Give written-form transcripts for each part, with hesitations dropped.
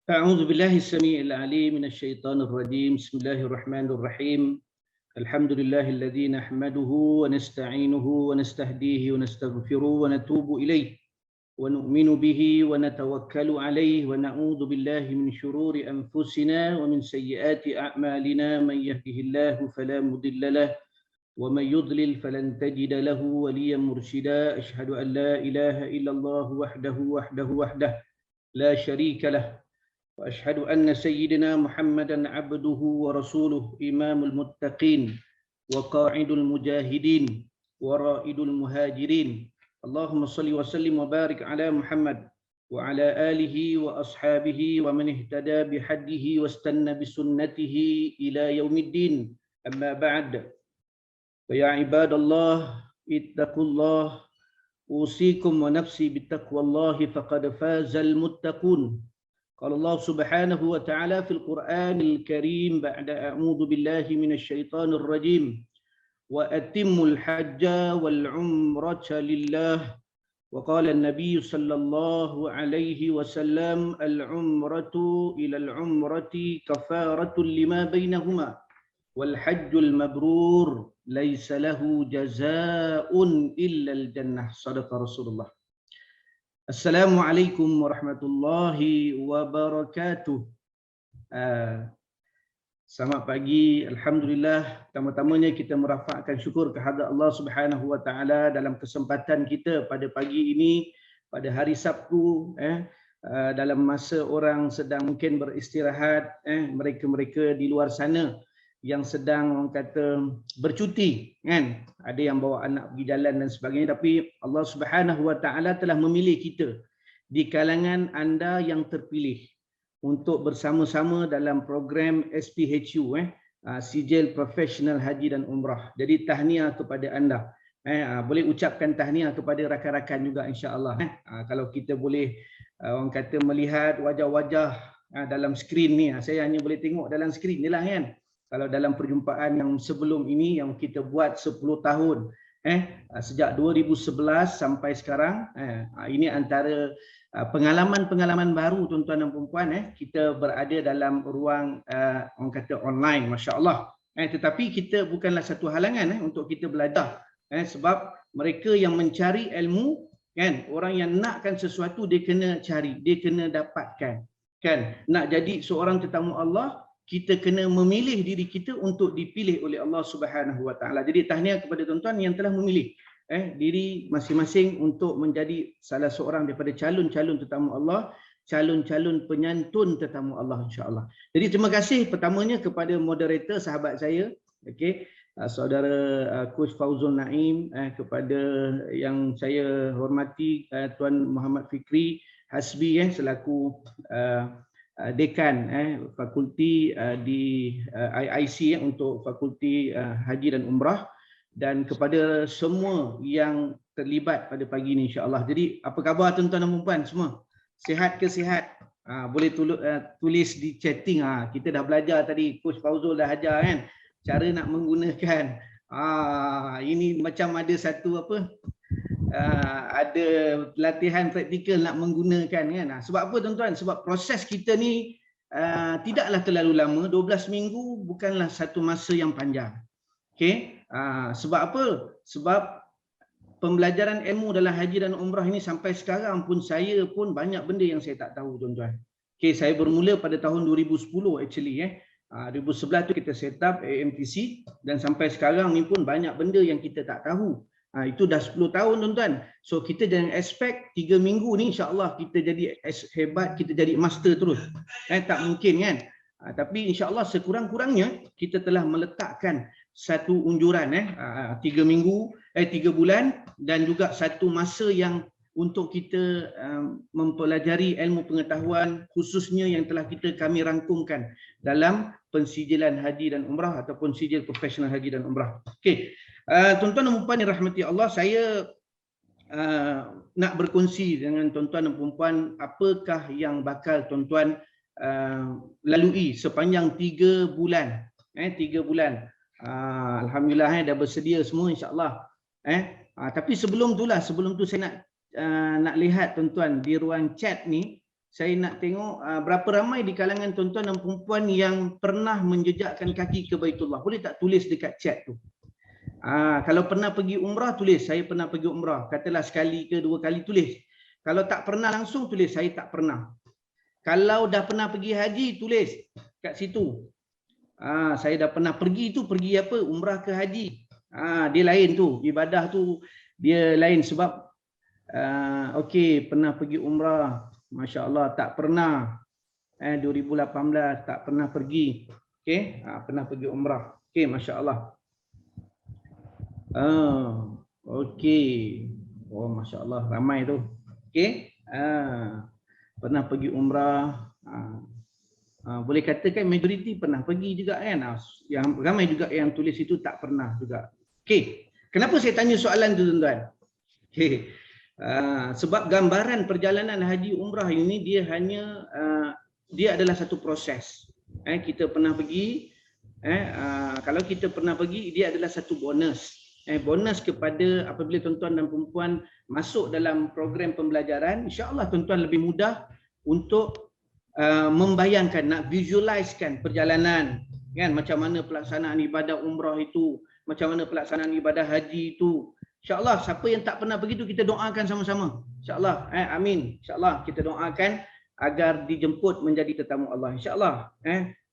أعوذ بالله السميع العليم من الشيطان الرجيم. بسم الله الرحمن الرحيم. الحمد لله الذي نحمده ونستعينه ونستهديه ونستغفره ونتوب إليه ونؤمن به ونتوكل عليه ونعوذ بالله من شرور أنفسنا ومن سيئات أعمالنا. من يهده الله فلا مضل له ومن يضلل فلن تجد له وليا مرشدا. أشهد أن لا إله إلا الله وحده لا شريك له، وأشهد أن سيدنا محمدا عبده ورسوله، إمام المتقين وقاعد المجاهدين ورائد المهاجرين. اللهم صل وسلم وبارك على محمد وعلى آله وأصحابه ومن اهتدى بهديه واستنى بسنته إلى يوم الدين. أما بعد، فيا عباد الله اتقوا الله، أوصيكم ونفسي بتقوى الله فقد فاز المتقون. قال الله سبحانه وتعالى في القرآن الكريم بعد أعوذ بالله من الشيطان الرجيم: وأتموا الحج والعمرة لله. وقال النبي صلى الله عليه وسلم: العمرة إلى العمرة كفارة لما بينهما، والحج المبرور ليس له جزاء إلا الجنة. صدق رسول الله. Assalamualaikum warahmatullahi wabarakatuh. Selamat pagi. Alhamdulillah, pertama-tamanya kita merafakkan syukur kehadrat Allah Subhanahu wa taala dalam kesempatan kita pada pagi ini, pada hari Sabtu, dalam masa orang sedang mungkin beristirahat, mereka-mereka di luar sana yang sedang orang kata bercuti, kan, ada yang bawa anak pergi jalan dan sebagainya, tapi Allah Subhanahu wa taala telah memilih kita di kalangan anda yang terpilih untuk bersama-sama dalam program SPHU, Sijil Profesional Haji dan Umrah. Jadi tahniah kepada anda. Boleh ucapkan tahniah kepada rakan-rakan juga, insya-Allah. Kalau kita boleh orang kata melihat wajah-wajah dalam skrin ni, saya hanya boleh tengok dalam skrin je lah, kan. Kalau dalam perjumpaan yang sebelum ini yang kita buat 10 tahun, sejak 2011 sampai sekarang, ini antara pengalaman-pengalaman baru tuan-tuan dan puan-puan, kita berada dalam ruang orang kata online, masya-Allah. Tetapi kita bukanlah satu halangan untuk kita belajar, sebab mereka yang mencari ilmu, kan, orang yang nakkan sesuatu dia kena cari, dia kena dapatkan, kan. Nak jadi seorang tetamu Allah, kita kena memilih diri kita untuk dipilih oleh Allah Subhanahu wa taala. Jadi tahniah kepada tuan-tuan yang telah memilih diri masing-masing untuk menjadi salah seorang daripada calon-calon tetamu Allah, calon-calon penyantun tetamu Allah, insya-Allah. Jadi terima kasih pertamanya kepada moderator sahabat saya, okey, saudara Coach Fauzul Naim, kepada yang saya hormati Tuan Muhammad Fikri Hasbi, selaku dekan fakulti di IIC untuk fakulti Haji dan Umrah, dan kepada semua yang terlibat pada pagi ini, insya-Allah. Jadi apa khabar tuan-tuan dan puan semua? Sihat ke sihat? Boleh tulis di chatting. Kita dah belajar tadi, Coach Fauzul dah ajar, kan, cara nak menggunakan ini macam ada satu ada latihan praktikal nak menggunakan, kan. Sebab apa tuan-tuan? Sebab proses kita ni tidaklah terlalu lama. 12 minggu bukanlah satu masa yang panjang. Okey. Sebab apa? Sebab pembelajaran ilmu dalam haji dan umrah ini sampai sekarang pun saya pun banyak benda yang saya tak tahu, tuan-tuan. Okey, saya bermula pada tahun 2010 actually, 2011 tu kita set up AMTC, dan sampai sekarang ni pun banyak benda yang kita tak tahu. Itu dah 10 tahun, tuan-tuan. So kita jangan expect 3 minggu ni insya-Allah kita jadi hebat, kita jadi master terus. Tak mungkin, kan. Tapi insya-Allah sekurang-kurangnya kita telah meletakkan satu unjuran 3 minggu, 3 bulan, dan juga satu masa yang untuk kita mempelajari ilmu pengetahuan khususnya yang telah kami rangkumkan dalam pensijilan haji dan umrah ataupun sijil profesional haji dan umrah. Okey. Tuan-tuan dan puan yang rahmati Allah, saya nak berkongsi dengan tuan-tuan dan puan apakah yang bakal tuan-tuan lalui sepanjang 3 bulan. 3 bulan. Alhamdulillah, dah bersedia semua, insya-Allah. Tapi sebelum tu saya nak lihat tuan-tuan di ruang chat ni, saya nak tengok berapa ramai di kalangan tuan-tuan dan perempuan yang pernah menjejakkan kaki ke Baitullah. Boleh tak tulis dekat chat tu? Kalau pernah pergi umrah, tulis saya pernah pergi umrah. Katalah sekali ke 2 kali, tulis. Kalau tak pernah langsung, tulis saya tak pernah. Kalau dah pernah pergi haji, tulis kat situ. Saya dah pernah pergi tu, pergi apa? Umrah ke haji. Dia lain tu, ibadah tu dia lain sebab okey, pernah pergi umrah. Masya Allah, tak pernah. 2018 tak pernah pergi. Okey, pernah pergi umrah. Okey, Masya Allah. Okey. Oh, Masya Allah, ramai tu. Okey. Pernah pergi umrah. Boleh katakan majoriti pernah pergi juga kan. Yang ramai juga yang tulis itu tak pernah juga. Okey. Kenapa saya tanya soalan tu tuan-tuan? Okey. Sebab gambaran perjalanan haji umrah ini dia hanya dia adalah satu proses. Kita pernah pergi, kalau kita pernah pergi, dia adalah satu bonus. Bonus kepada apabila tuan-tuan dan perempuan masuk dalam program pembelajaran, insya-Allah tuan-tuan lebih mudah untuk membayangkan, nak visualizekan perjalanan, kan, macam mana pelaksanaan ibadah umrah itu, macam mana pelaksanaan ibadah haji itu. InsyaAllah, siapa yang tak pernah pergi tu kita doakan sama-sama. InsyaAllah, amin. InsyaAllah kita doakan agar dijemput menjadi tetamu Allah. InsyaAllah,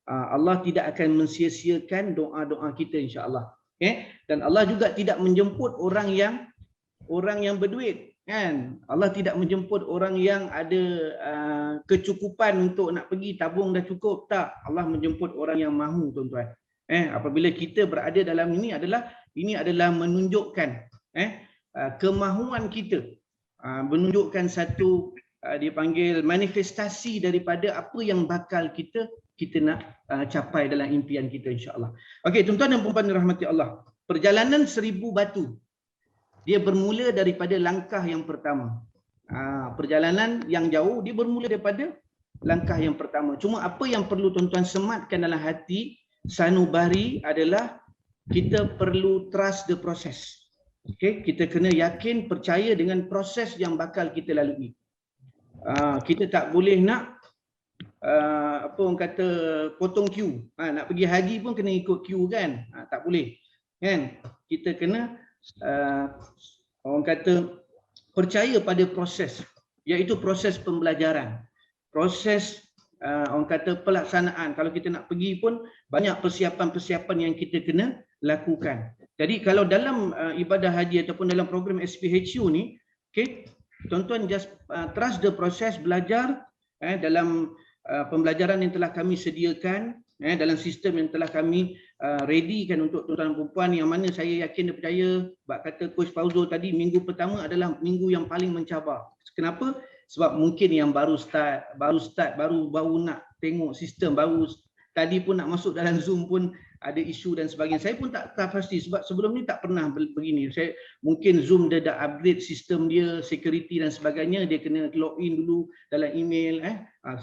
Allah tidak akan mensia-siakan doa-doa kita insyaAllah. Dan Allah juga tidak menjemput orang yang berduit. Kan? Allah tidak menjemput orang yang ada kecukupan untuk nak pergi, tabung dah cukup. Tak, Allah menjemput orang yang mahu, tuan-tuan. Apabila kita berada dalam ini adalah menunjukkan kemahuan kita, menunjukkan satu dipanggil manifestasi daripada apa yang bakal kita nak capai dalam impian kita insya-Allah. Okey, tuan-tuan dan puan-puan dirahmati Allah. Perjalanan 1000 batu dia bermula daripada langkah yang pertama. Perjalanan yang jauh dia bermula daripada langkah yang pertama. Cuma apa yang perlu tuan-tuan sematkan dalam hati sanubari adalah kita perlu trust the process. Okay, kita kena yakin, percaya dengan proses yang bakal kita lalui. Kita tak boleh nak apa orang kata potong queue. Nak pergi haji pun kena ikut queue kan? Tak boleh. Kan? Kita kena orang kata percaya pada proses, iaitu proses pembelajaran. Proses orang kata pelaksanaan. Kalau kita nak pergi pun banyak persiapan-persiapan yang kita kena lakukan. Jadi kalau dalam ibadah haji ataupun dalam program SPHU ni, okay, tuan-tuan just trust the process, belajar dalam pembelajaran yang telah kami sediakan, dalam sistem yang telah kami readykan untuk tuan-tuan dan puan-puan, yang mana saya yakin dan percaya, bab kata Coach Fauzo tadi, minggu pertama adalah minggu yang paling mencabar. Kenapa? Sebab mungkin yang baru nak tengok sistem, baru tadi pun nak masuk dalam Zoom pun ada isu dan sebagainya. Saya pun tak pasti sebab sebelum ni tak pernah begini. Saya mungkin Zoom dia dah upgrade sistem dia, security dan sebagainya, dia kena login dulu dalam email.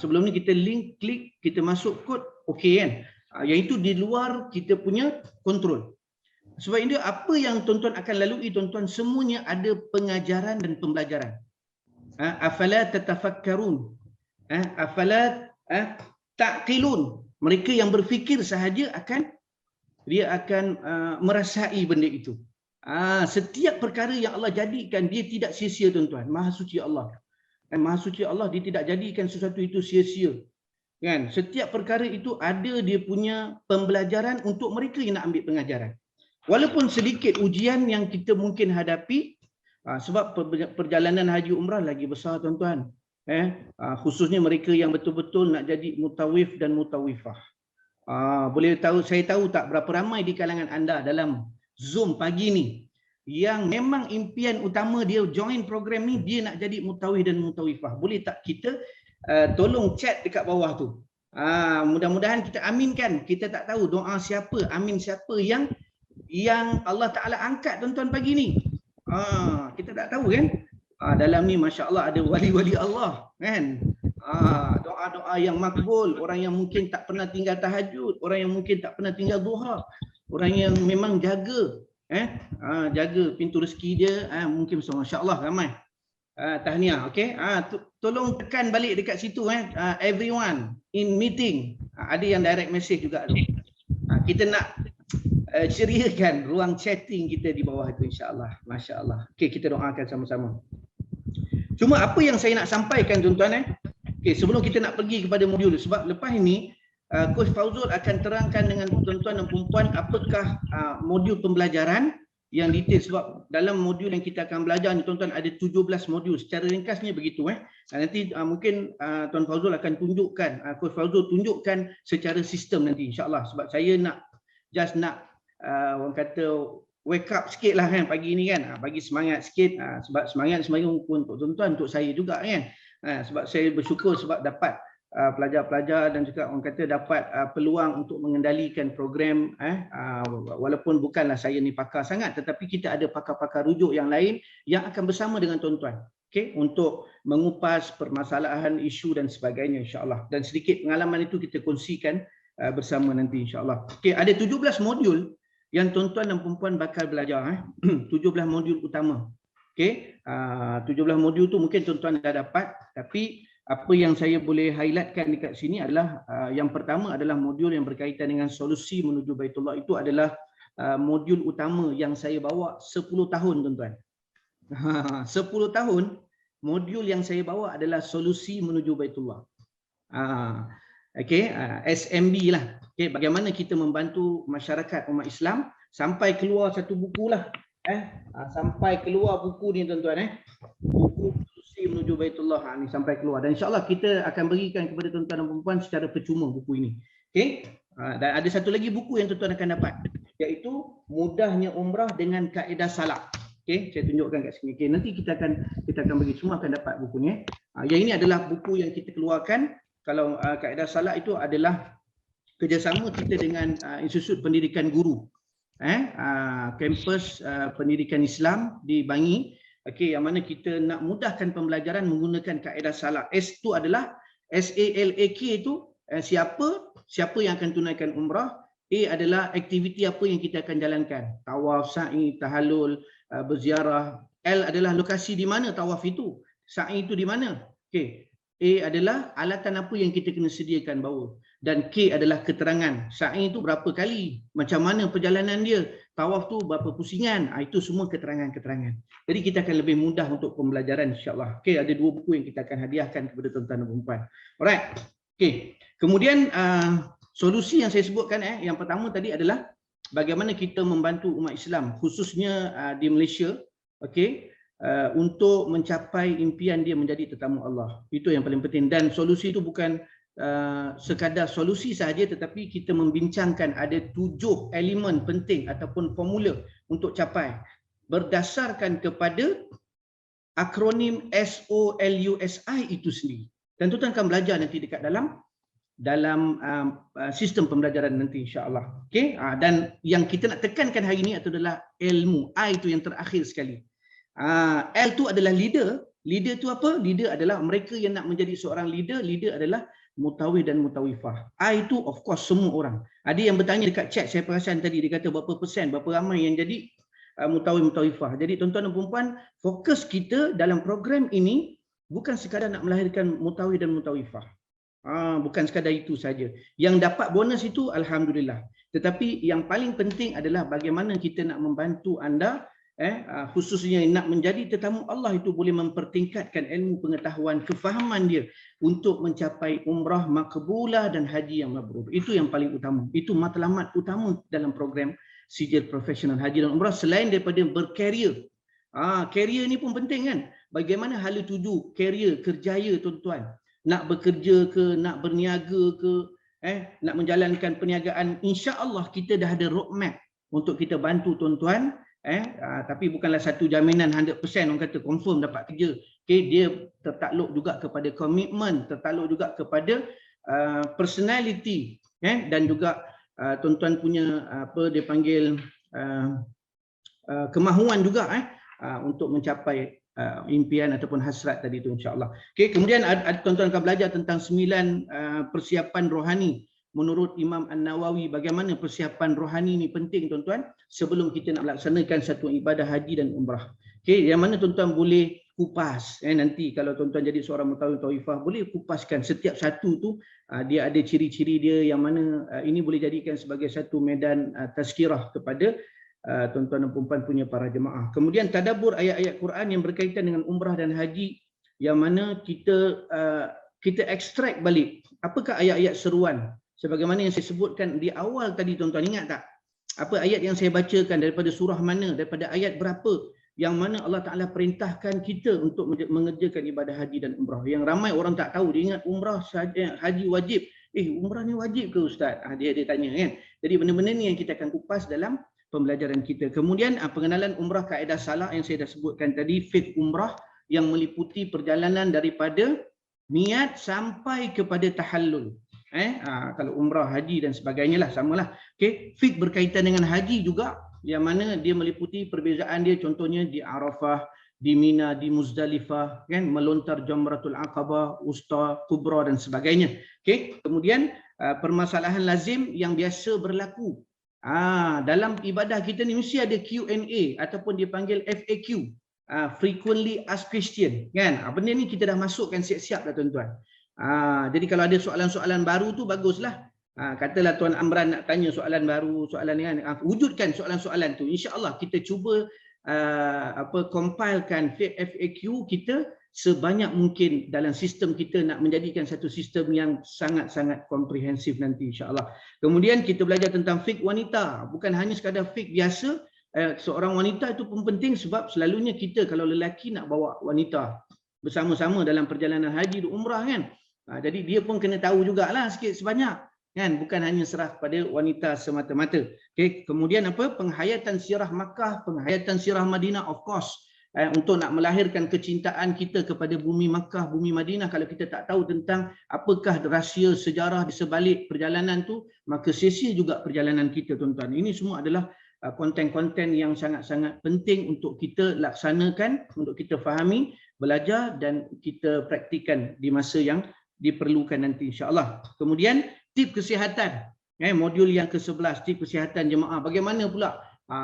Sebelum ni kita link, klik, kita masuk kod, okey kan. Yang itu di luar kita punya kontrol. Sebab ini apa yang tuan-tuan akan lalui, tuan-tuan, semuanya ada pengajaran dan pembelajaran. Afala tatafakkarun, afala taqilun. Mereka yang berfikir sahaja dia akan merasai benda itu. Setiap perkara yang Allah jadikan dia tidak sia-sia, tuan-tuan. Maha suci Allah. Maha suci Allah, dia tidak jadikan sesuatu itu sia-sia. Kan? Setiap perkara itu ada dia punya pembelajaran untuk mereka yang nak ambil pengajaran. Walaupun sedikit ujian yang kita mungkin hadapi, sebab perjalanan haji umrah lagi besar, tuan-tuan. Khususnya mereka yang betul-betul nak jadi mutawif dan mutawifah. Saya tahu tak berapa ramai di kalangan anda dalam Zoom pagi ni yang memang impian utama dia join program ni, dia nak jadi mutawif dan mutawifah. Boleh tak kita tolong chat dekat bawah tu? Mudah-mudahan kita aminkan. Kita tak tahu doa siapa, amin siapa yang Allah Ta'ala angkat, tuan-tuan, pagi ni. Kita tak tahu kan. Dalam ni masya-Allah ada wali-wali Allah kan. Doa-doa yang makbul, orang yang mungkin tak pernah tinggal tahajud, orang yang mungkin tak pernah tinggal duha, orang yang memang jaga jaga pintu rezeki dia, mungkin masya-Allah ramai. Tahniah, okey. Tolong tekan balik dekat situ everyone in meeting. Ada yang direct message juga tu. Kita nak ceriakan ruang chatting kita di bawah itu, insya-Allah. Masya-Allah. Okey, kita doakan sama-sama. Cuma apa yang saya nak sampaikan tuan-tuan okey, sebelum kita nak pergi kepada modul, sebab lepas ini Coach Fauzul akan terangkan dengan tuan-tuan dan puan-puan apakah modul pembelajaran yang detail, sebab dalam modul yang kita akan belajar ni tuan-tuan ada 17 modul. Secara ringkasnya begitu nanti mungkin Tuan Fauzul akan tunjukkan, Coach Fauzul tunjukkan secara sistem nanti, insya-Allah. Sebab saya nak orang kata wake up sikit lah pagi ni bagi semangat sikit, sebab semangat pun untuk tuan-tuan, untuk saya juga sebab saya bersyukur sebab dapat pelajar-pelajar dan juga orang kata dapat peluang untuk mengendalikan program walaupun bukanlah saya ni pakar sangat, tetapi kita ada pakar-pakar rujuk yang lain yang akan bersama dengan tuan-tuan, okey, untuk mengupas permasalahan, isu dan sebagainya, insya-Allah. Dan sedikit pengalaman itu kita kongsikan bersama nanti, insya-Allah. Okey, ada 17 modul yang tuan-tuan dan puan-puan bakal belajar 17 modul utama. Okey, 17 modul tu mungkin tuan-tuan dah dapat, tapi apa yang saya boleh highlightkan dekat sini adalah yang pertama adalah modul yang berkaitan dengan solusi menuju Baitullah. Itu adalah modul utama yang saya bawa 10 tahun, tuan-tuan. 10 tahun modul yang saya bawa adalah solusi menuju Baitullah. Okey, SMB lah. Okey, bagaimana kita membantu masyarakat umat Islam sampai keluar satu buku lah. Sampai keluar buku ni, tuan-tuan. Buku menuju Baitullah ni sampai keluar, dan insya-Allah kita akan berikan kepada tuan-tuan dan puan-puan secara percuma buku ini. Okey, dan ada satu lagi buku yang tuan-tuan akan dapat, iaitu Mudahnya Umrah dengan Kaedah Salak. Okey, saya tunjukkan kat sini. Okey, nanti kita akan bagi, semua akan dapat buku ni. Yang ini adalah buku yang kita keluarkan. Kalau Kaedah Salak itu adalah kerjasama kita dengan Institut Pendidikan Guru, kampus pendidikan Islam di Bangi. Okey, yang mana kita nak mudahkan pembelajaran menggunakan kaedah salak. S itu adalah SALAK itu siapa yang akan tunaikan umrah. A adalah aktiviti apa yang kita akan jalankan. Tawaf, sa'i, tahallul, berziarah. L adalah lokasi di mana tawaf itu. Sa'i itu di mana. Okey. A adalah alatan apa yang kita kena sediakan bawa. Dan K adalah keterangan. Sa'i itu berapa kali, macam mana perjalanan dia, tawaf tu berapa pusingan, itu semua keterangan-keterangan. Jadi kita akan lebih mudah untuk pembelajaran, insya-Allah. Okey, ada 2 buku yang kita akan hadiahkan kepada tuan-tuan dan puan-puan. Alright. Okey. Kemudian solusi yang saya sebutkan yang pertama tadi adalah bagaimana kita membantu umat Islam khususnya di Malaysia, okey, untuk mencapai impian dia menjadi tetamu Allah. Itu yang paling penting, dan solusi itu bukan sekadar solusi sahaja, tetapi kita membincangkan ada 7 elemen penting ataupun formula untuk capai berdasarkan kepada akronim SOLUSI itu sendiri. Dan tuan-tuan akan belajar nanti dekat dalam sistem pembelajaran nanti, insya-Allah. Okey, dan yang kita nak tekankan hari ini adalah ilmu. I itu yang terakhir sekali. L itu adalah leader. Leader itu apa? Leader adalah mereka yang nak menjadi seorang leader. Leader adalah mutawif dan mutawifah. I itu of course semua orang. Ada yang bertanya dekat chat, saya perasan tadi dia kata berapa persen, berapa ramai yang jadi mutawif mutawifah. Jadi tuan-tuan dan puan-puan, fokus kita dalam program ini bukan sekadar nak melahirkan mutawif dan mutawifah. Bukan sekadar itu saja. Yang dapat bonus itu alhamdulillah. Tetapi yang paling penting adalah bagaimana kita nak membantu anda khususnya nak menjadi tetamu Allah itu boleh mempertingkatkan ilmu pengetahuan, kefahaman dia untuk mencapai umrah makbulah dan haji yang mabrur. Itu yang paling utama. Itu matlamat utama dalam program Sijil Profesional Haji dan Umrah, selain daripada berkarier. Karier ni pun penting kan. Bagaimana hala tuju karier, kerjaya tuan-tuan. Nak bekerja ke, nak berniaga ke, nak menjalankan perniagaan, insya-Allah kita dah ada roadmap untuk kita bantu tuan-tuan. Tapi bukanlah satu jaminan 100% orang kata confirm dapat kerja. Okay, dia tertakluk juga kepada komitmen, tertakluk juga kepada personality, dan juga tuan-tuan punya apa dia panggil kemahuan juga untuk mencapai impian ataupun hasrat tadi itu, insya-Allah. Okay, kemudian tuan-tuan akan belajar tentang 9 persiapan rohani menurut Imam An-Nawawi. Bagaimana persiapan rohani ini penting tuan-tuan sebelum kita nak melaksanakan satu ibadah haji dan umrah. Okey, yang mana tuan-tuan boleh kupas. Nanti kalau tuan-tuan jadi seorang mutawif taifah, boleh kupaskan setiap satu tu dia ada ciri-ciri dia yang mana ini boleh jadikan sebagai satu medan tazkirah kepada tuan-tuan dan puan punya para jemaah. Kemudian tadabbur ayat-ayat Quran yang berkaitan dengan umrah dan haji, yang mana kita ekstrak balik apakah ayat-ayat seruan sebagaimana yang saya sebutkan di awal tadi. Tuan-tuan ingat tak apa ayat yang saya bacakan, daripada surah mana, daripada ayat berapa yang mana Allah Ta'ala perintahkan kita untuk mengerjakan ibadah haji dan umrah. Yang ramai orang tak tahu, dia ingat umrah saja, haji wajib. Umrah ni wajib ke Ustaz? Dia tanya kan. Jadi benda-benda ni yang kita akan kupas dalam pembelajaran kita. Kemudian pengenalan umrah, kaedah salah yang saya dah sebutkan tadi, fiqh umrah yang meliputi perjalanan daripada niat sampai kepada tahallul. Kalau umrah, haji dan sebagainya lah, samalah. Okay. Fiqh berkaitan dengan haji juga, yang mana dia meliputi perbezaan dia, contohnya di Arafah, di Mina, di Muzdalifah, kan, melontar Jamratul Aqabah, Usta, Kubra dan sebagainya. Okay. Kemudian permasalahan lazim yang biasa berlaku dalam ibadah kita ni, mesti ada Q&A ataupun dipanggil FAQ, frequently asked question, kan. Benda ni kita dah masukkan siap-siap dah tuan-tuan. Jadi kalau ada soalan-soalan baru tu baguslah. Katalah Tuan Amran nak tanya soalan baru, soalan ni kan, wujudkan soalan-soalan tu. InsyaAllah kita cuba compilekan FAQ kita sebanyak mungkin dalam sistem kita, nak menjadikan satu sistem yang sangat-sangat komprehensif nanti insyaAllah. Kemudian kita belajar tentang fiqh wanita, bukan hanya sekadar fiqh biasa. Seorang wanita itu pun penting, sebab selalunya kita kalau lelaki nak bawa wanita bersama-sama dalam perjalanan haji dan umrah kan. Jadi dia pun kena tahu jugalah sikit sebanyak, kan, bukan hanya serah kepada wanita semata-mata. Okay. Kemudian penghayatan sirah Makkah, penghayatan sirah Madinah, of course, untuk nak melahirkan kecintaan kita kepada bumi Makkah, bumi Madinah. Kalau kita tak tahu tentang apakah rahsia sejarah di sebalik perjalanan tu, maka sia-sia juga perjalanan kita tuan-tuan. Ini semua adalah konten-konten yang sangat-sangat penting untuk kita laksanakan, untuk kita fahami, belajar dan kita praktikan di masa yang diperlukan nanti insya-Allah. Kemudian tip kesihatan, modul yang ke-11, tip kesihatan jemaah. Bagaimana pula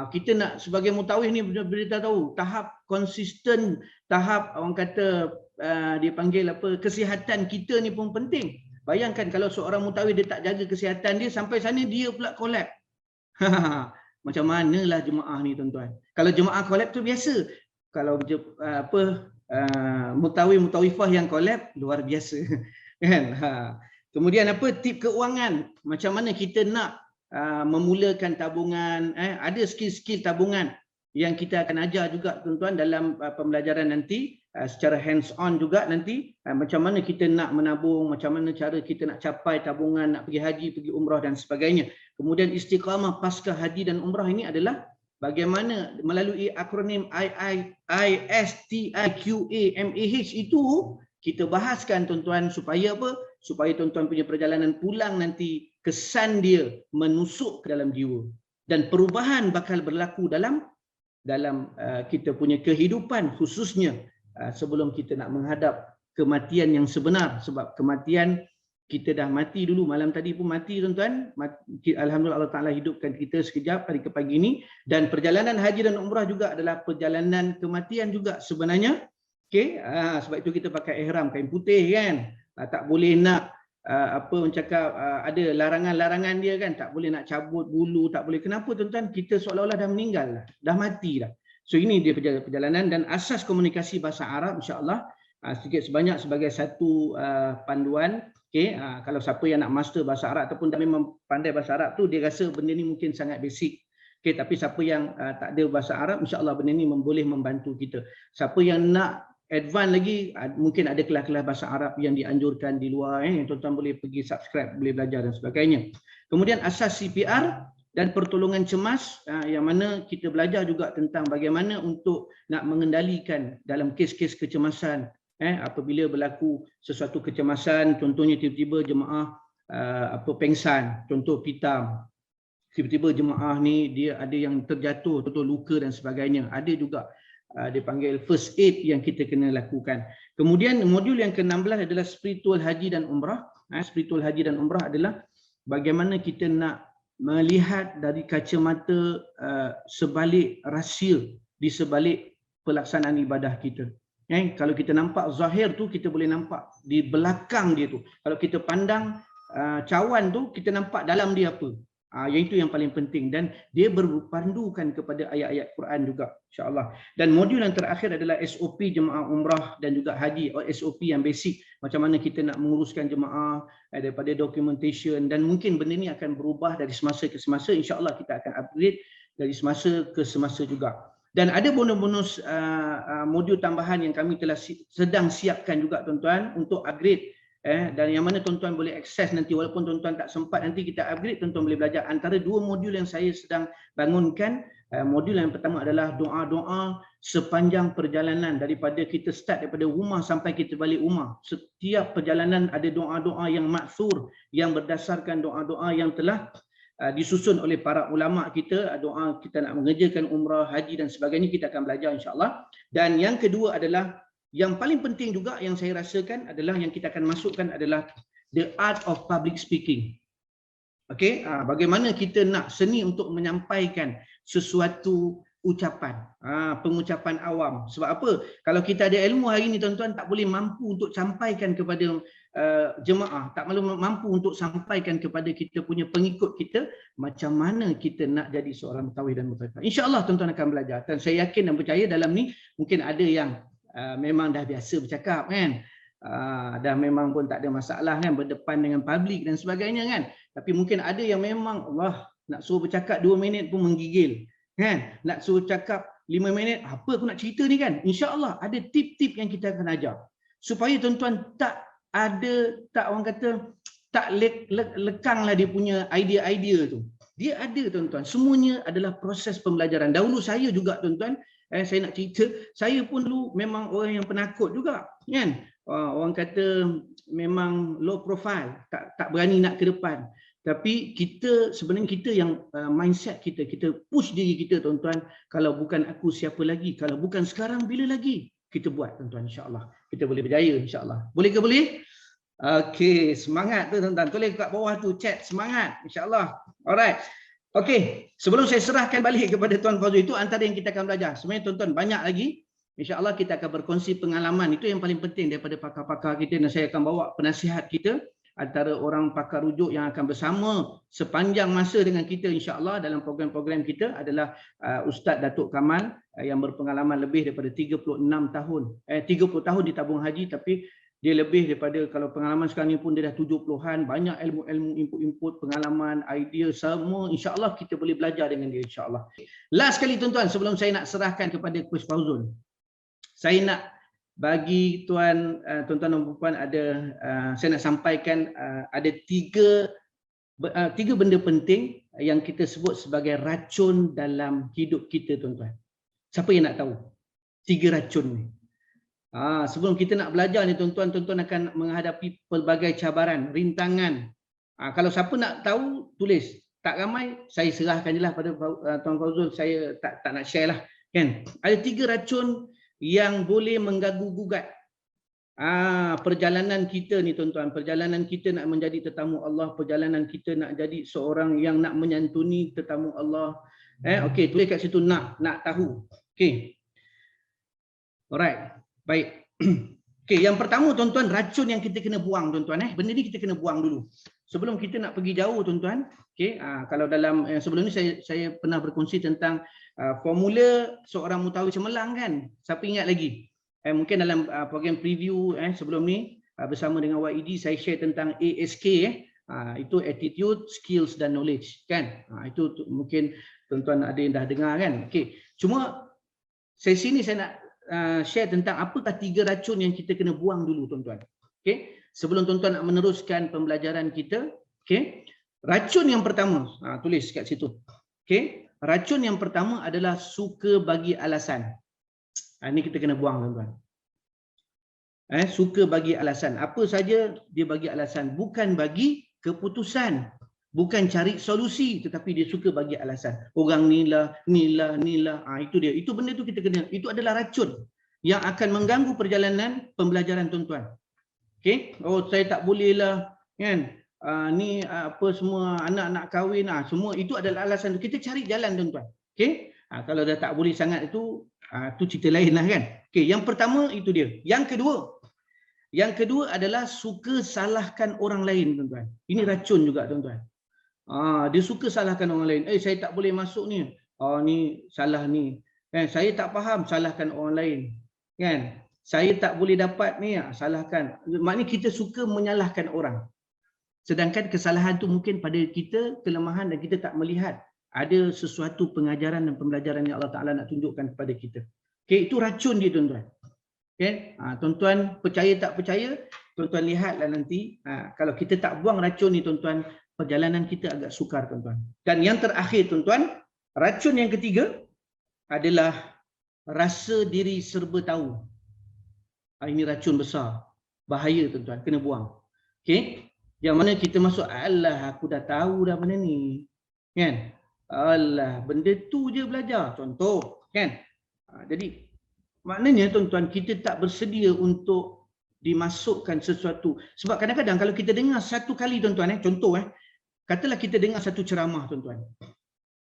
kita nak sebagai mutawif ni beritahu tahap konsisten, tahap orang kata dia panggil kesihatan kita ni pun penting. Bayangkan kalau seorang mutawif dia tak jaga kesihatan dia, sampai sana dia pula collapse. Macam manalah jemaah ni tuan-tuan. Kalau jemaah collapse tu biasa. Kalau mutawif-mutawifah yang collapse luar biasa. Kan? Kemudian tip keuangan, macam mana kita nak memulakan tabungan, ada skill-skill tabungan yang kita akan ajar juga tuan-tuan dalam pembelajaran nanti, secara hands on juga nanti, macam mana kita nak menabung, macam mana cara kita nak capai tabungan, nak pergi haji, pergi umrah dan sebagainya. Kemudian istiqamah pasca haji dan umrah ini adalah bagaimana melalui akronim ISTIQAMAH itu kita bahaskan tuan-tuan, supaya supaya tuan-tuan punya perjalanan pulang nanti kesan dia menusuk ke dalam jiwa, dan perubahan bakal berlaku dalam kita punya kehidupan, khususnya sebelum kita nak menghadap kematian yang sebenar. Sebab kematian, kita dah mati dulu, malam tadi pun mati tuan-tuan. Alhamdulillah Allah Ta'ala hidupkan kita sekejap hari ke pagi ini. Dan perjalanan haji dan umrah juga adalah perjalanan kematian juga sebenarnya. Okay? Sebab itu kita pakai ihram kain putih kan. Tak boleh nak orang cakap ada larangan-larangan dia kan. Tak boleh nak cabut bulu, tak boleh. Kenapa tuan-tuan? Kita seolah-olah dah meninggal, dah mati dah. So ini dia perjalanan, dan asas komunikasi bahasa Arab insya-Allah sedikit sebanyak sebagai satu panduan. Okay, kalau siapa yang nak master bahasa Arab ataupun dah memang pandai bahasa Arab tu, dia rasa benda ni mungkin sangat basic. Okay, tapi siapa yang tak ada bahasa Arab, insya-Allah benda ni boleh membantu kita. Siapa yang nak advance lagi, mungkin ada kelas-kelas bahasa Arab yang dianjurkan di luar, yang tuan-tuan boleh pergi subscribe, boleh belajar dan sebagainya. Kemudian asas CPR dan pertolongan cemas, yang mana kita belajar juga tentang bagaimana untuk nak mengendalikan dalam kes-kes kecemasan. Apabila berlaku sesuatu kecemasan, contohnya tiba-tiba jemaah pengsan, contoh pitam. Tiba-tiba jemaah ni dia ada yang terjatuh, contoh luka dan sebagainya. Ada juga dipanggil first aid yang kita kena lakukan. Kemudian modul yang ke-16 adalah spiritual haji dan umrah. Spiritual haji dan umrah adalah bagaimana kita nak melihat dari kacamata sebalik rahsia di sebalik pelaksanaan ibadah kita. Kalau kita nampak zahir tu, kita boleh nampak di belakang dia tu. Kalau kita pandang cawan tu, kita nampak dalam dia apa. Yang itu yang paling penting, dan dia berpandukan kepada ayat-ayat Quran juga, insya-Allah. Dan modul yang terakhir adalah SOP jemaah umrah dan juga haji, SOP yang basic, macam mana kita nak menguruskan jemaah daripada documentation, dan mungkin benda ni akan berubah dari semasa ke semasa, insya-Allah kita akan upgrade dari semasa ke semasa juga. Dan ada bonus-bonus modul tambahan yang kami telah sedang siapkan juga tuan-tuan untuk upgrade. Dan yang mana tuan-tuan boleh akses nanti, walaupun tuan-tuan tak sempat nanti kita upgrade, tuan-tuan boleh belajar. Antara dua modul yang saya sedang bangunkan, modul yang pertama adalah doa-doa sepanjang perjalanan, daripada kita start daripada rumah sampai kita balik rumah. Setiap perjalanan ada doa-doa yang maksur, yang berdasarkan doa-doa yang telah disusun oleh para ulama kita, doa kita nak mengerjakan umrah, haji dan sebagainya, kita akan belajar insya-Allah. Dan yang kedua adalah, yang paling penting juga yang saya rasakan adalah yang kita akan masukkan adalah the art of public speaking. Okey, bagaimana kita nak seni untuk menyampaikan sesuatu ucapan, pengucapan awam. Sebab apa? Kalau kita ada ilmu hari ini tuan-tuan, tak boleh mampu untuk sampaikan kepada jemaah, tak mampu untuk sampaikan kepada kita punya pengikut kita macam mana kita nak jadi seorang mutawif dan mutawifah. Insya-Allah tuan-tuan akan belajar, dan saya yakin dan percaya dalam ni mungkin ada yang memang dah biasa bercakap kan, dah memang pun tak ada masalah kan berdepan dengan publik dan sebagainya kan. Tapi mungkin ada yang memang Allah nak suruh bercakap 2 minit pun menggigil kan, nak suruh cakap 5 minit apa aku nak cerita ni kan. InsyaAllah ada tip-tip yang kita akan ajar supaya tuan-tuan tak orang kata tak lekanglah dia punya idea-idea tu. Dia ada tuan-tuan, semuanya adalah proses pembelajaran. Dahulu saya juga tuan-tuan, saya nak cerita, saya pun dulu memang orang yang penakut juga kan. Orang kata memang low profile, tak berani nak ke depan. Tapi sebenarnya kita yang mindset kita push diri kita tuan-tuan, kalau bukan aku siapa lagi, kalau bukan sekarang bila lagi. Kita buat tuan-tuan, insya-Allah. Kita boleh berjaya insya-Allah. Boleh ke boleh? Okey, semangat tu tuan-tuan. Tulis kat bawah tu chat semangat insya-Allah. Alright. Okey, sebelum saya serahkan balik kepada Tuan Fazul, itu antara yang kita akan belajar. Sebenarnya tuan-tuan banyak lagi. InsyaAllah kita akan berkongsi pengalaman. Itu yang paling penting daripada pakar-pakar kita. Dan saya akan bawa penasihat kita, antara orang pakar rujuk yang akan bersama sepanjang masa dengan kita insyaAllah dalam program-program kita adalah Ustaz Datuk Kamal yang berpengalaman lebih daripada 36 tahun. 30 tahun di tabung haji, tapi dia lebih daripada, kalau pengalaman sekarang ni pun dia dah 70-an, banyak ilmu-ilmu, input-input, pengalaman, idea, semua insya-Allah kita boleh belajar dengan dia insya-Allah. Last kali tuan-tuan, sebelum saya nak serahkan kepada Coach Fauzul, saya nak bagi tuan-tuan dan puan saya nak sampaikan ada tiga benda penting yang kita sebut sebagai racun dalam hidup kita tuan-tuan. Siapa yang nak tahu 3 racun ni? Sebelum kita nak belajar ni tuan-tuan akan menghadapi pelbagai cabaran, rintangan. Kalau siapa nak tahu, tulis. Tak ramai, saya serahkan je lah pada Tuan Fauzul, saya tak nak share lah kan. Ada 3 racun yang boleh mengganggu-gugat perjalanan kita ni tuan-tuan. Perjalanan kita nak menjadi tetamu Allah, perjalanan kita nak jadi seorang yang nak menyantuni tetamu Allah. Okey, tulis kat situ nak tahu. Okey. Alright. Baik. Okey, yang pertama tuan-tuan, racun yang kita kena buang tuan-tuan. Benda ni kita kena buang dulu. Sebelum kita nak pergi jauh tuan-tuan. Okey, kalau dalam sebelum ni saya pernah berkongsi tentang formula seorang mutawif cemerlang kan. Siapa ingat lagi? Mungkin dalam program preview sebelum ni bersama dengan YED saya share tentang ASK itu attitude, skills dan knowledge kan. Itu mungkin tuan-tuan ada yang dah dengar kan. Okey. Cuma sesi ni saya nak share tentang apakah 3 racun yang kita kena buang dulu tuan-tuan. Okey, sebelum tuan-tuan nak meneruskan pembelajaran kita. Okey, racun yang pertama, tulis kat situ. Okey, racun yang pertama adalah suka bagi alasan. Ini kita kena buang tuan-tuan. Suka bagi alasan. Apa saja dia bagi alasan, bukan bagi keputusan. Bukan cari solusi, tetapi dia suka bagi alasan. Orang nilah. Itu dia. Itu benda tu kita kena. Itu adalah racun yang akan mengganggu perjalanan pembelajaran tuan-tuan. Okey. Oh, saya tak boleh lah kan. Ni apa semua anak nak kahwin, semua itu adalah alasan. Kita cari jalan tuan-tuan. Okey. Kalau dah tak boleh sangat itu, tu cerita lain lah kan. Okey, yang pertama itu dia. Yang kedua adalah suka salahkan orang lain, tuan-tuan. Ini racun juga, tuan-tuan. Dia suka salahkan orang lain. Saya tak boleh masuk ni. Ni salah ni. Kan? Saya tak faham, salahkan orang lain. Kan? Saya tak boleh dapat ni, salahkan. Maknanya kita suka menyalahkan orang. Sedangkan kesalahan tu mungkin pada kita, kelemahan, dan kita tak melihat ada sesuatu pengajaran dan pembelajaran yang Allah Ta'ala nak tunjukkan kepada kita. Okay, itu racun dia, tuan-tuan. Okay? Tuan-tuan percaya tak percaya, tuan-tuan lihatlah nanti. Kalau kita tak buang racun ni, tuan-tuan, perjalanan kita agak sukar, tuan-tuan. Dan yang terakhir, tuan-tuan, racun yang ketiga adalah rasa diri serba tahu. Ini racun besar. Bahaya, tuan-tuan. Kena buang. Okay? Yang mana kita masuk, alah aku dah tahu dah benda ni. Kan? Alah, benda tu je belajar. Contoh. Kan? Jadi, maknanya, tuan-tuan, kita tak bersedia untuk dimasukkan sesuatu. Sebab kadang-kadang kalau kita dengar satu kali, tuan-tuan, contoh, katalah kita dengar satu ceramah, tuan-tuan.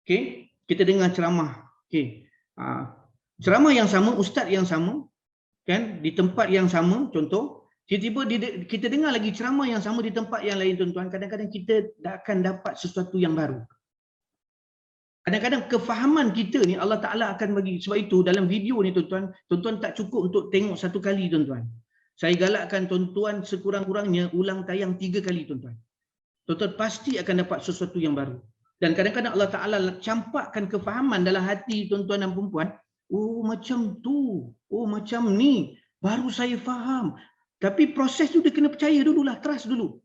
Okay? Kita dengar ceramah. Okay? Ceramah yang sama, ustaz yang sama, kan, di tempat yang sama, contoh, tiba-tiba kita dengar lagi ceramah yang sama di tempat yang lain, tuan-tuan, kadang-kadang kita akan dapat sesuatu yang baru. Kadang-kadang kefahaman kita ni Allah Ta'ala akan bagi. Sebab itu dalam video ni, tuan-tuan, tuan-tuan tak cukup untuk tengok satu kali, tuan-tuan. Saya galakkan tuan-tuan sekurang-kurangnya ulang tayang 3 kali, tuan-tuan. Tuan-tuan pasti akan dapat sesuatu yang baru. Dan kadang-kadang Allah Ta'ala campakkan kefahaman dalam hati tuan-tuan dan perempuan. Oh, macam tu. Oh, macam ni. Baru saya faham. Tapi proses tu dia kena percaya dululah. Trust dulu.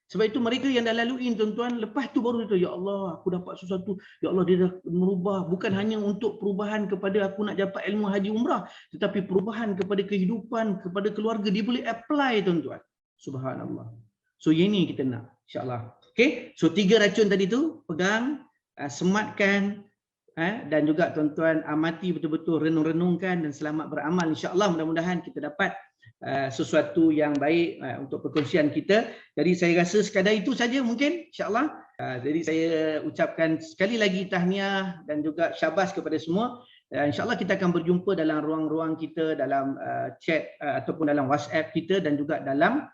Sebab itu mereka yang dah laluin, tuan-tuan, lepas tu baru dia, ya Allah, aku dapat sesuatu. Ya Allah, dia dah merubah. Bukan hanya untuk perubahan kepada aku nak dapat ilmu haji umrah. Tetapi perubahan kepada kehidupan, kepada keluarga. Dia boleh apply, tuan-tuan. Subhanallah. So, ini kita nak. InsyaAllah. Okay. So, 3 racun tadi tu. Pegang, sematkan, dan juga tuan-tuan amati betul-betul, renung-renungkan dan selamat beramal. InsyaAllah mudah-mudahan kita dapat sesuatu yang baik untuk perkongsian kita. Jadi saya rasa sekadar itu saja mungkin, insyaAllah. Jadi saya ucapkan sekali lagi tahniah dan juga syabas kepada semua. InsyaAllah kita akan berjumpa dalam ruang-ruang kita, dalam chat ataupun dalam WhatsApp kita, dan juga dalam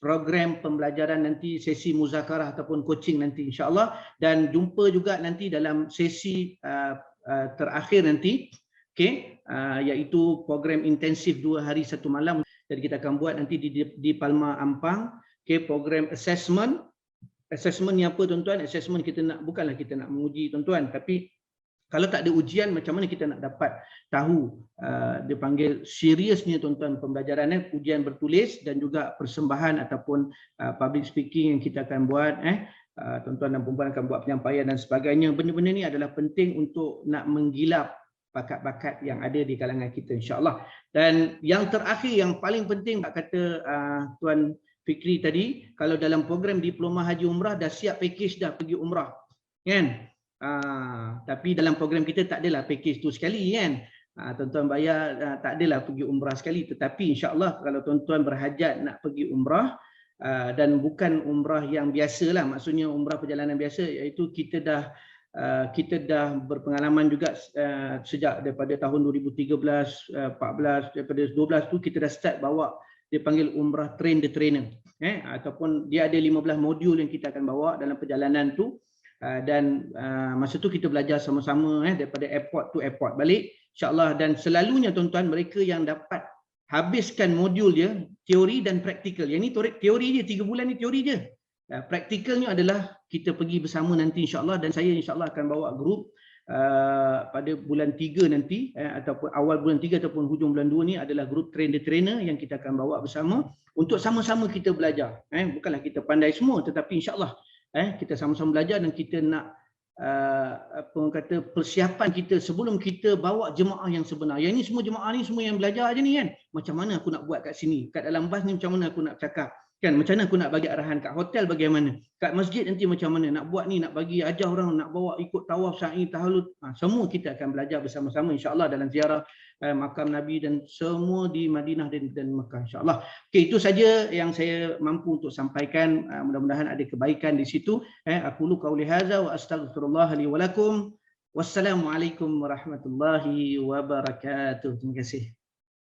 program pembelajaran nanti, sesi muzakarah ataupun coaching nanti, insyaAllah. Dan jumpa juga nanti dalam sesi terakhir nanti, okay, iaitu program intensif 2 hari 1 malam. Jadi kita akan buat nanti di Palma Ampang. Okay, program assessment. Assessment ni apa, tuan-tuan? Assessment kita nak, bukanlah kita nak menguji, tuan-tuan, tapi kalau tak ada ujian, macam mana kita nak dapat tahu dia panggil seriusnya, tuan-tuan, pembelajarannya, ujian bertulis dan juga persembahan ataupun public speaking yang kita akan buat. Tuan-tuan dan perempuan akan buat penyampaian dan sebagainya. Benda-benda ni adalah penting untuk nak menggilap bakat-bakat yang ada di kalangan kita, insyaAllah. Dan yang terakhir, yang paling penting, kata Tuan Fikri tadi, kalau dalam program diploma haji umrah dah siap package dah pergi umrah, kan? Tapi dalam program kita tak adalah package tu sekali, kan? Tuan-tuan bayar, tak adalah pergi umrah sekali. Tetapi insyaAllah kalau tuan-tuan berhajat nak pergi umrah, dan bukan umrah yang biasa lah, maksudnya umrah perjalanan biasa, iaitu kita dah berpengalaman juga sejak daripada tahun 2013, 14, daripada 12 tu kita dah start bawa, dia panggil umrah train the trainer, ataupun dia ada 15 modul yang kita akan bawa dalam perjalanan tu. Dan masa tu kita belajar sama-sama, daripada airport to airport balik, insyaAllah. Dan selalunya, tuan-tuan, mereka yang dapat habiskan modul dia, teori dan praktikal. Yang ni teori dia, 3 bulan ni teori je. Praktikalnya adalah kita pergi bersama nanti, insyaAllah. Dan saya insyaAllah akan bawa grup pada bulan 3 nanti, ataupun awal bulan 3 ataupun hujung bulan 2 ni adalah grup train the trainer yang kita akan bawa bersama untuk sama-sama kita belajar. Bukanlah kita pandai semua, tetapi insyaAllah kita sama-sama belajar dan kita nak persiapan kita sebelum kita bawa jemaah yang sebenar. Yang ini semua jemaah ni semua yang belajar je ni, kan. Macam mana aku nak buat kat sini? Kat dalam bas ni macam mana aku nak cakap? Kan, macam mana aku nak bagi arahan? Kat hotel bagaimana? Kat masjid nanti macam mana? Nak buat ni, nak bagi ajar orang, nak bawa ikut tawaf, sa'i, tahallul. Semua kita akan belajar bersama-sama, insyaAllah, dalam ziarah makam Nabi dan semua di Madinah dan Mekah, insyaAllah. Okay, itu saja yang saya mampu untuk sampaikan. Mudah-mudahan ada kebaikan di situ. Aku lu qauli hadza wa astaghfirullah li wa lakum. Wassalamualaikum warahmatullahi wabarakatuh. Terima kasih.